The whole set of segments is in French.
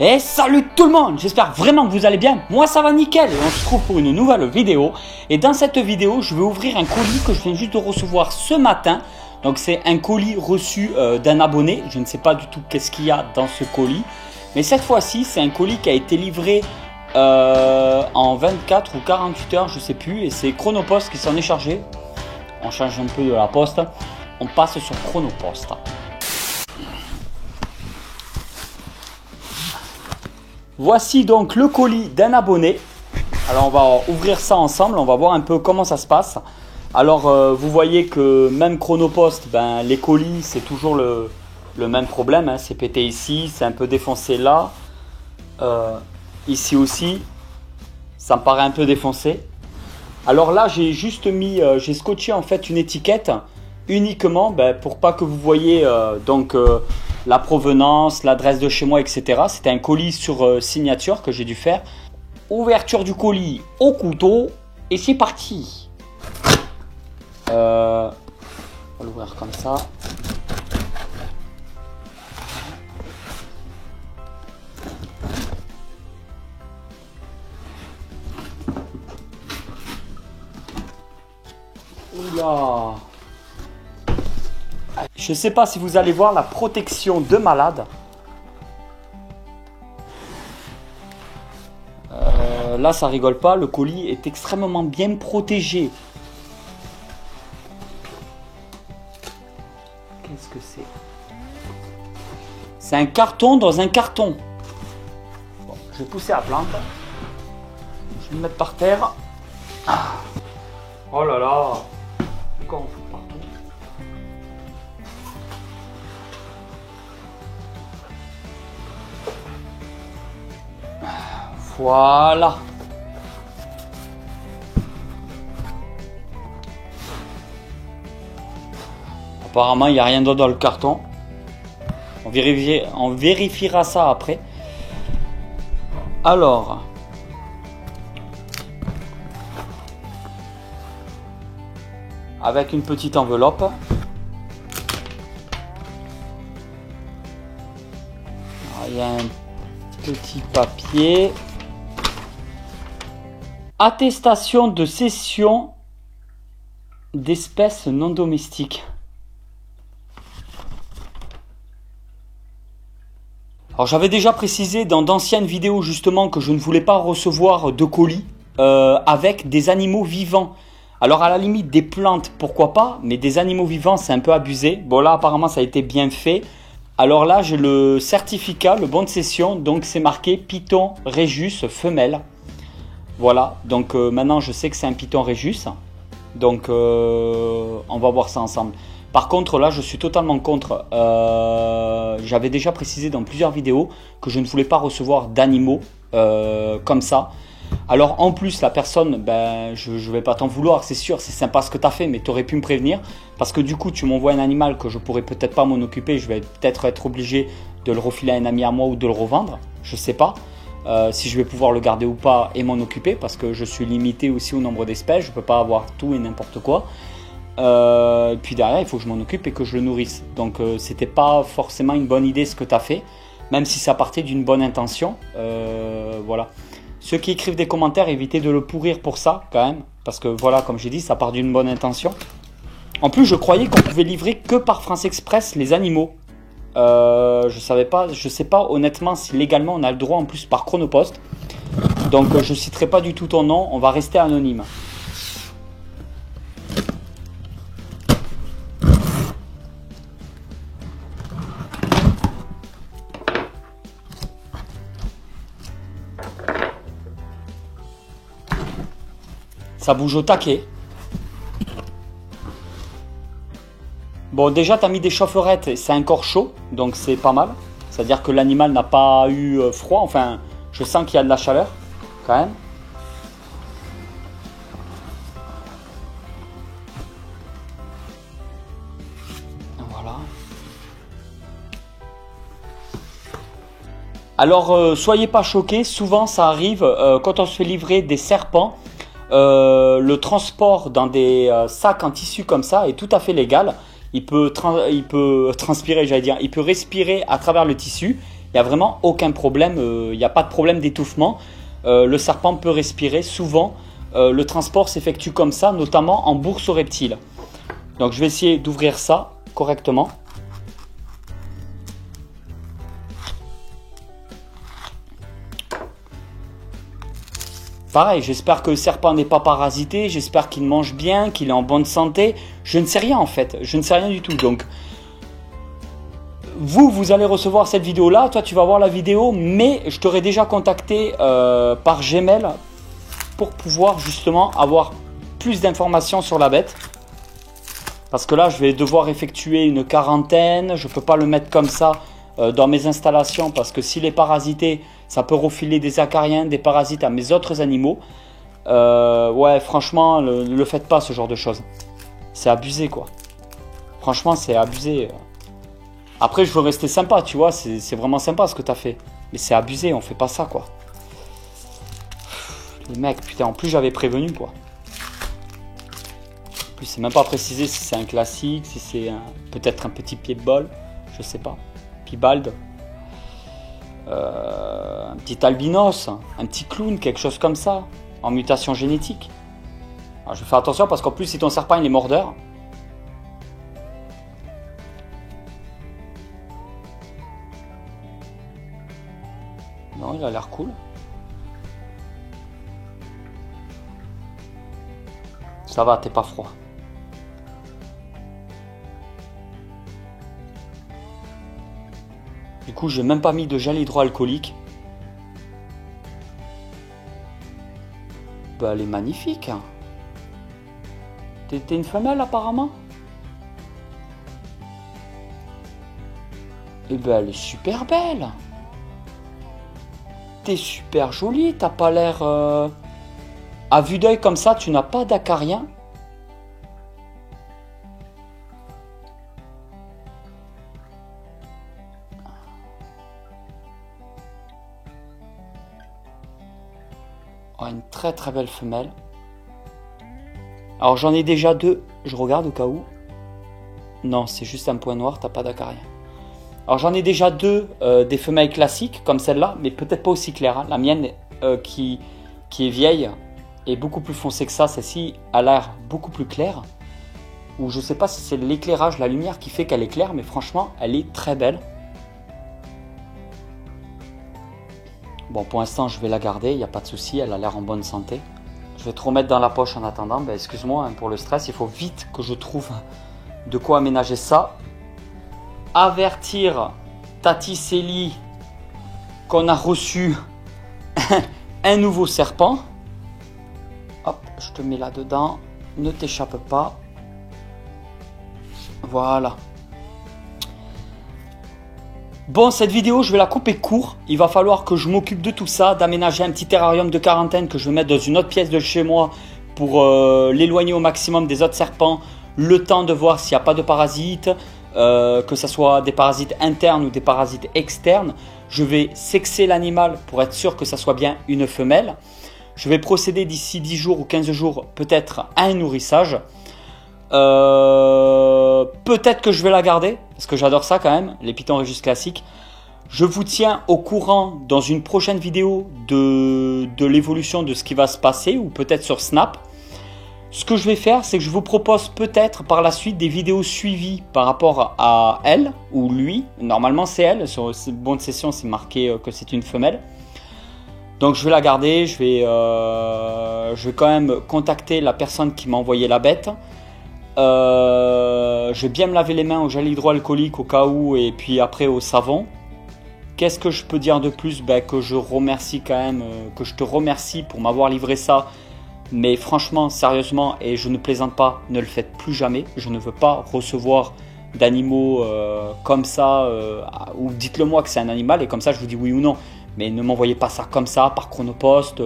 Et salut tout le monde, j'espère vraiment que vous allez bien, moi ça va nickel et on se retrouve pour une nouvelle vidéo. Et dans cette vidéo, je vais ouvrir un colis que je viens juste de recevoir ce matin. Donc c'est un colis reçu d'un abonné, je ne sais pas du tout qu'est-ce qu'il y a dans ce colis. Mais cette fois-ci, c'est un colis qui a été livré en 24 ou 48 heures, je sais plus. Et c'est Chronopost qui s'en est chargé. On change un peu de la poste, on passe sur Chronopost. Voici donc le colis d'un abonné. Alors on va ouvrir ça ensemble, on va voir un peu comment ça se passe. Alors vous voyez que même Chronopost, ben, les colis c'est toujours le même problème, hein. C'est pété ici, c'est un peu défoncé là. Ici aussi, ça me paraît un peu défoncé. Alors là j'ai juste mis, j'ai scotché en fait une étiquette uniquement pour pas que vous voyez la provenance, l'adresse de chez moi, etc. C'était un colis sur signature que j'ai dû faire. Ouverture du colis au couteau et c'est parti. On va l'ouvrir comme ça. Oula. Je ne sais pas si vous allez voir la protection de malade. Là, ça rigole pas. Le colis est extrêmement bien protégé. Qu'est-ce que c'est? C'est un carton dans un carton. Bon, je vais pousser la plante. Je vais le mettre par terre. Oh là là. Pourquoi on fout partout? Voilà. Apparemment, il n'y a rien d'autre dans le carton. On vérifiera ça après. Alors. Avec une petite enveloppe. Alors, il y a un petit papier. Attestation de cession d'espèces non domestiques. Alors j'avais déjà précisé dans d'anciennes vidéos justement que je ne voulais pas recevoir de colis avec des animaux vivants. Alors à la limite des plantes pourquoi pas, mais des animaux vivants c'est un peu abusé. Bon là apparemment ça a été bien fait. Alors là j'ai le certificat, le bon de cession, donc c'est marqué Python Régis femelle. Voilà, donc maintenant je sais que c'est un Python Régis, donc on va voir ça ensemble. Par contre là je suis totalement contre, j'avais déjà précisé dans plusieurs vidéos que je ne voulais pas recevoir d'animaux comme ça. Alors en plus la personne, je ne vais pas t'en vouloir, c'est sûr, c'est sympa ce que tu as fait, mais tu aurais pu me prévenir. Parce que du coup tu m'envoies un animal que je pourrais peut-être pas m'en occuper, je vais peut-être être obligé de le refiler à un ami à moi ou de le revendre, je sais pas. Si je vais pouvoir le garder ou pas et m'en occuper parce que je suis limité aussi au nombre d'espèces, je ne peux pas avoir tout et n'importe quoi. Et puis derrière il faut que je m'en occupe et que je le nourrisse. Donc c'était pas forcément une bonne idée ce que tu as fait, même si ça partait d'une bonne intention. Voilà. Ceux qui écrivent des commentaires, évitez de le pourrir pour ça quand même, parce que voilà, comme j'ai dit, ça part d'une bonne intention. En plus je croyais qu'on pouvait livrer que par France Express les animaux. Je savais pas, je sais pas honnêtement si légalement on a le droit en plus par Chronopost. Donc je citerai pas du tout ton nom, on va rester anonyme. Ça bouge au taquet. Bon, déjà, tu as mis des chaufferettes et c'est encore chaud, donc c'est pas mal. C'est-à-dire que l'animal n'a pas eu froid. Enfin, je sens qu'il y a de la chaleur, quand même. Voilà. Alors, soyez pas choqués. Souvent, ça arrive quand on se fait livrer des serpents. Le transport dans des sacs en tissu comme ça est tout à fait légal. Il peut transpirer, j'allais dire, il peut respirer à travers le tissu il n'y a vraiment aucun problème, il n'y a pas de problème d'étouffement. Le serpent peut respirer. Souvent, le transport s'effectue comme ça, notamment en bourse aux reptiles. Donc je vais essayer d'ouvrir ça correctement. Pareil, j'espère que le serpent n'est pas parasité, j'espère qu'il mange bien, qu'il est en bonne santé. Je ne sais rien en fait, je ne sais rien du tout. Donc, vous allez recevoir cette vidéo-là, toi tu vas voir la vidéo, mais je t'aurai déjà contacté par Gmail pour pouvoir justement avoir plus d'informations sur la bête. Parce que là, je vais devoir effectuer une quarantaine, je ne peux pas le mettre comme ça dans mes installations parce que s'il est parasité, ça peut refiler des acariens, des parasites à mes autres animaux. Ouais, franchement, le faites pas ce genre de choses. C'est abusé quoi. Franchement, c'est abusé. Après, je veux rester sympa, tu vois, c'est vraiment sympa ce que tu as fait. Mais c'est abusé, on fait pas ça quoi. Les mecs, putain, en plus j'avais prévenu quoi. En plus, c'est même pas précisé si c'est un classique, si c'est peut-être un petit pied de bol, je sais pas. Pibald. Un petit albinos, un petit clown, quelque chose comme ça, en mutation génétique. Alors, je vais faire attention parce qu'en plus, si ton serpent il est mordeur, non, il a l'air cool. Ça va, t'es pas froid. Du coup, j'ai même pas mis de gel hydroalcoolique. Bah, elle est magnifique. T'es une femelle apparemment. Et ben, elle est super belle. T'es super jolie. T'as pas l'air... À vue d'œil comme ça, tu n'as pas d'acarien. Oh, une très très belle femelle. Alors j'en ai déjà deux. Je regarde au cas où. Non, c'est juste un point noir, t'as pas d'acarien. Alors j'en ai déjà deux des femelles classiques comme celle-là, mais peut-être pas aussi claires. Hein. La mienne qui est vieille est beaucoup plus foncée que ça. Celle-ci a l'air beaucoup plus claire. Ou je sais pas si c'est l'éclairage, la lumière qui fait qu'elle est claire, mais franchement, elle est très belle. Bon, pour l'instant, je vais la garder, il n'y a pas de souci, elle a l'air en bonne santé. Je vais te remettre dans la poche en attendant. Ben, excuse-moi hein, pour le stress, il faut vite que je trouve de quoi aménager ça. Avertir Tati Célie qu'on a reçu un nouveau serpent. Hop, je te mets là-dedans, ne t'échappe pas. Voilà. Bon, cette vidéo, je vais la couper court. Il va falloir que je m'occupe de tout ça, d'aménager un petit terrarium de quarantaine que je vais mettre dans une autre pièce de chez moi pour l'éloigner au maximum des autres serpents. Le temps de voir s'il n'y a pas de parasites, que ce soit des parasites internes ou des parasites externes. Je vais sexer l'animal pour être sûr que ça soit bien une femelle. Je vais procéder d'ici 10 jours ou 15 jours peut-être à un nourrissage. Peut-être que je vais la garder parce que j'adore ça quand même, les Python Régis classiques. Je vous tiens au courant dans une prochaine vidéo de l'évolution de ce qui va se passer ou peut-être sur Snap. Ce que je vais faire, c'est que je vous propose peut-être par la suite des vidéos suivies par rapport à elle ou lui. Normalement c'est elle, sur ce bon de session c'est marqué que c'est une femelle. Donc je vais la garder, je vais quand même contacter la personne qui m'a envoyé la bête. Je vais bien me laver les mains au gel hydroalcoolique au cas où et puis après au savon. Qu'est-ce que je peux dire de plus? Que je remercie quand même, que je te remercie pour m'avoir livré ça. Mais franchement, sérieusement, et je ne plaisante pas, ne le faites plus jamais. Je ne veux pas recevoir d'animaux comme ça. Ou dites-le moi que c'est un animal et comme ça je vous dis oui ou non. Mais ne m'envoyez pas ça comme ça par Chronopost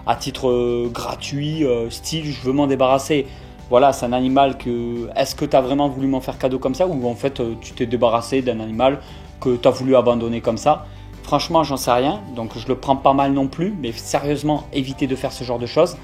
à titre gratuit, style je veux m'en débarrasser. Voilà, c'est un animal que... Est-ce que tu as vraiment voulu m'en faire cadeau comme ça ou en fait tu t'es débarrassé d'un animal que tu as voulu abandonner comme ça? Franchement, j'en sais rien, donc je le prends pas mal non plus, mais sérieusement, évitez de faire ce genre de choses.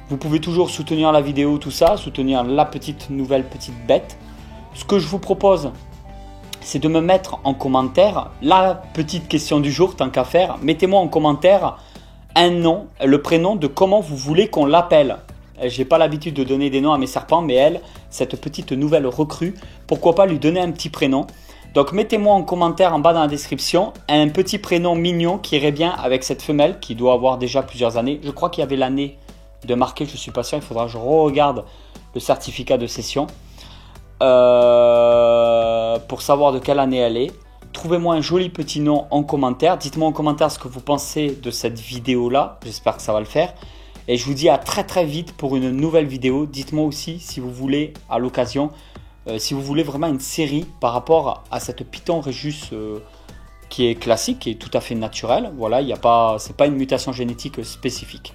Vous pouvez toujours soutenir la vidéo, tout ça, soutenir la petite nouvelle petite bête. Ce que je vous propose, c'est de me mettre en commentaire la petite question du jour, tant qu'à faire. Mettez-moi en commentaire un nom, le prénom de comment vous voulez qu'on l'appelle. J'ai pas l'habitude de donner des noms à mes serpents, mais elle, cette petite nouvelle recrue, pourquoi pas lui donner un petit prénom. Donc mettez-moi en commentaire en bas dans la description un petit prénom mignon qui irait bien avec cette femelle qui doit avoir déjà plusieurs années. Je crois qu'il y avait l'année de marquer, je suis pas sûr, il faudra que je regarde le certificat de cession pour savoir de quelle année elle est. Trouvez-moi un joli petit nom en commentaire. Dites-moi en commentaire ce que vous pensez de cette vidéo-là. J'espère que ça va le faire. Et je vous dis à très très vite pour une nouvelle vidéo. Dites-moi aussi si vous voulez, à l'occasion, si vous voulez vraiment une série par rapport à cette Python Régis qui est classique, qui est tout à fait naturelle. Voilà, c'est pas une mutation génétique spécifique.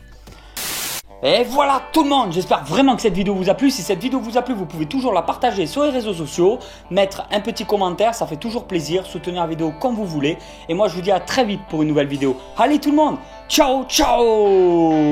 Et voilà tout le monde, j'espère vraiment que cette vidéo vous a plu. Si cette vidéo vous a plu, vous pouvez toujours la partager sur les réseaux sociaux, mettre un petit commentaire, ça fait toujours plaisir, soutenir la vidéo comme vous voulez. Et moi je vous dis à très vite pour une nouvelle vidéo. Allez tout le monde, ciao ciao.